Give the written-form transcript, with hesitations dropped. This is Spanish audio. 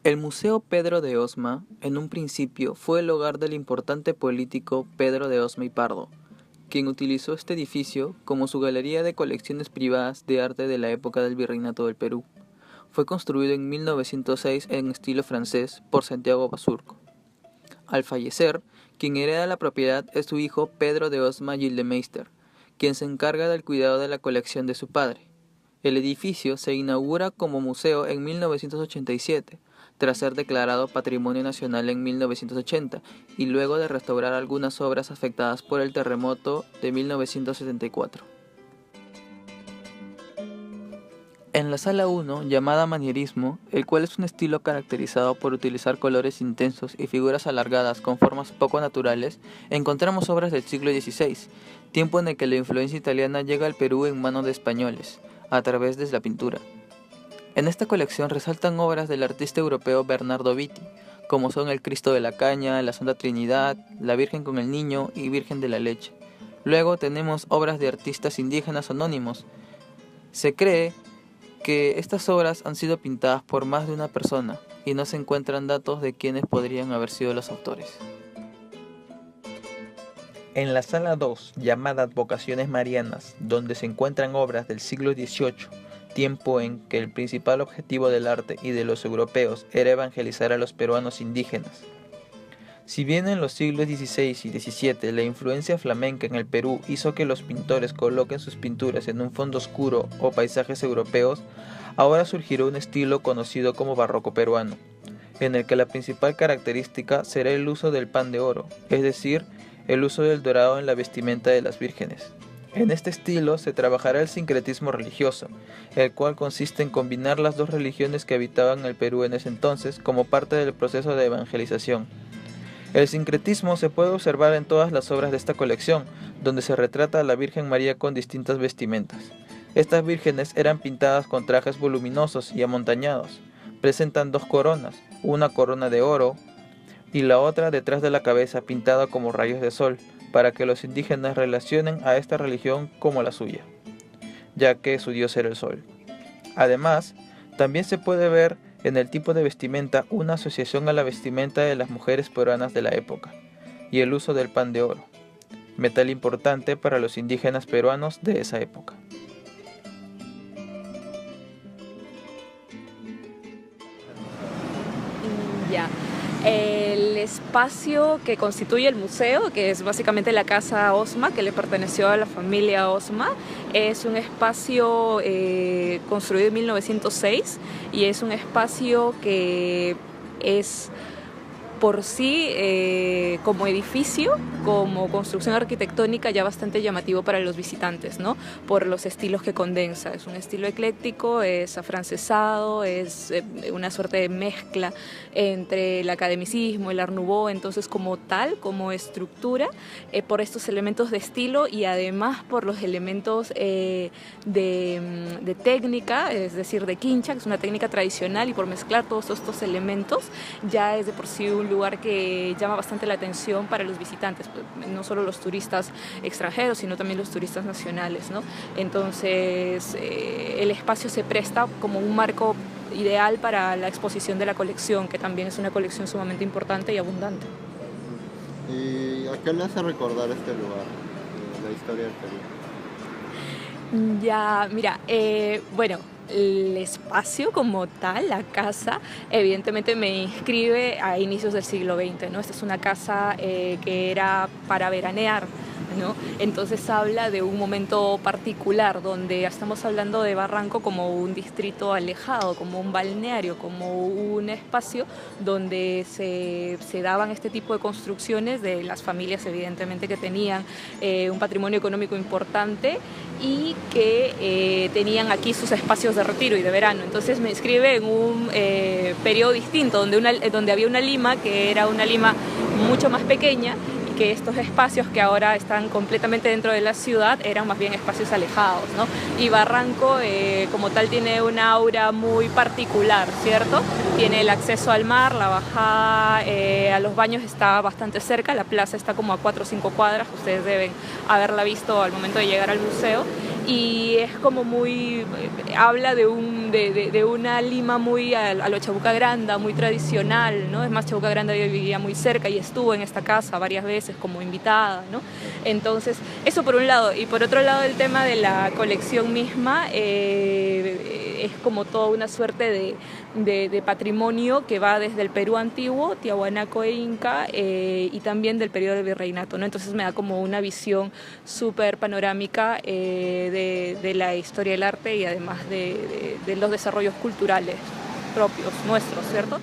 El Museo Pedro de Osma, en un principio, fue el hogar del importante político Pedro de Osma y Pardo, quien utilizó este edificio como su galería de colecciones privadas de arte de la época del Virreinato del Perú. Fue construido en 1906 en estilo francés por Santiago Basurco. Al fallecer, quien hereda la propiedad es su hijo Pedro de Osma Gildemeister, quien se encarga del cuidado de la colección de su padre. El edificio se inaugura como museo en 1987, tras ser declarado Patrimonio Nacional en 1980 y luego de restaurar algunas obras afectadas por el terremoto de 1974. En la sala 1, llamada manierismo, el cual es un estilo caracterizado por utilizar colores intensos y figuras alargadas con formas poco naturales, encontramos obras del siglo XVI, tiempo en el que la influencia italiana llega al Perú en manos de españoles, a través de la pintura. En esta colección resaltan obras del artista europeo Bernardo Vitti, como son el Cristo de la Caña, la Santa Trinidad, la Virgen con el Niño y Virgen de la Leche. Luego tenemos obras de artistas indígenas anónimos. Se cree que estas obras han sido pintadas por más de una persona y no se encuentran datos de quiénes podrían haber sido los autores. En la sala 2, llamada Advocaciones Marianas, donde se encuentran obras del siglo XVIII, tiempo en que el principal objetivo del arte y de los europeos era evangelizar a los peruanos indígenas. Si bien en los siglos XVI y XVII la influencia flamenca en el Perú hizo que los pintores coloquen sus pinturas en un fondo oscuro o paisajes europeos, ahora surgirá un estilo conocido como barroco peruano, en el que la principal característica será el uso del pan de oro, es decir, el uso del dorado en la vestimenta de las vírgenes. En este estilo se trabajará el sincretismo religioso, el cual consiste en combinar las dos religiones que habitaban el Perú en ese entonces como parte del proceso de evangelización. El sincretismo se puede observar en todas las obras de esta colección, donde se retrata a la Virgen María con distintas vestimentas. Estas vírgenes eran pintadas con trajes voluminosos y amontañados. Presentan dos coronas, una corona de oro y la otra detrás de la cabeza pintada como rayos de sol, para que los indígenas relacionen a esta religión como la suya, ya que su dios era el sol. Además, también se puede ver en el tipo de vestimenta una asociación a la vestimenta de las mujeres peruanas de la época, y el uso del pan de oro, metal importante para los indígenas peruanos de esa época. Ya. El espacio que constituye el museo, que es básicamente la casa Osma, que le perteneció a la familia Osma, es un espacio construido en 1906 y es un espacio que es por sí como edificio, como construcción arquitectónica ya bastante llamativo para los visitantes, ¿no? Por los estilos que condensa. Es un estilo ecléctico, es afrancesado, es una suerte de mezcla entre el academicismo, el Art Nouveau, entonces como tal, como estructura, por estos elementos de estilo y además por los elementos de técnica, es decir, de quincha, que es una técnica tradicional, y por mezclar todos estos elementos ya es de por sí un lugar que llama bastante la atención para los visitantes, no solo los turistas extranjeros, sino también los turistas nacionales, ¿no? Entonces, el espacio se presta como un marco ideal para la exposición de la colección, que también es una colección sumamente importante y abundante. ¿Y a qué le hace recordar este lugar, la historia del Perú? Ya, mira, bueno, el espacio como tal, la casa, evidentemente me inscribe a inicios del siglo XX, ¿no? Esta es una casa que era para veranear, ¿no? Entonces habla de un momento particular donde estamos hablando de Barranco como un distrito alejado, como un balneario, como un espacio donde se daban este tipo de construcciones de las familias evidentemente que tenían un patrimonio económico importante y que tenían aquí sus espacios de retiro y de verano. Entonces me inscribe en un periodo distinto donde había una Lima que era una Lima mucho más pequeña, que estos espacios que ahora están completamente dentro de la ciudad eran más bien espacios alejados, ¿no? Y Barranco como tal tiene una aura muy particular, ¿cierto? Tiene el acceso al mar, la bajada a los baños está bastante cerca, la plaza está como a 4 o 5 cuadras, ustedes deben haberla visto al momento de llegar al museo, y es como muy, habla de una Lima muy a lo Chabuca Granda, muy tradicional, ¿no? Es más, Chabuca Granda vivía muy cerca y estuvo en esta casa varias veces como invitada, ¿no? Entonces, eso por un lado, y por otro lado el tema de la colección misma, es como toda una suerte de patrimonio que va desde el Perú antiguo, Tiahuanaco e Inca, y también del periodo del virreinato, ¿no? Entonces me da como una visión súper panorámica de la historia del arte y además de los desarrollos culturales propios nuestros, ¿cierto?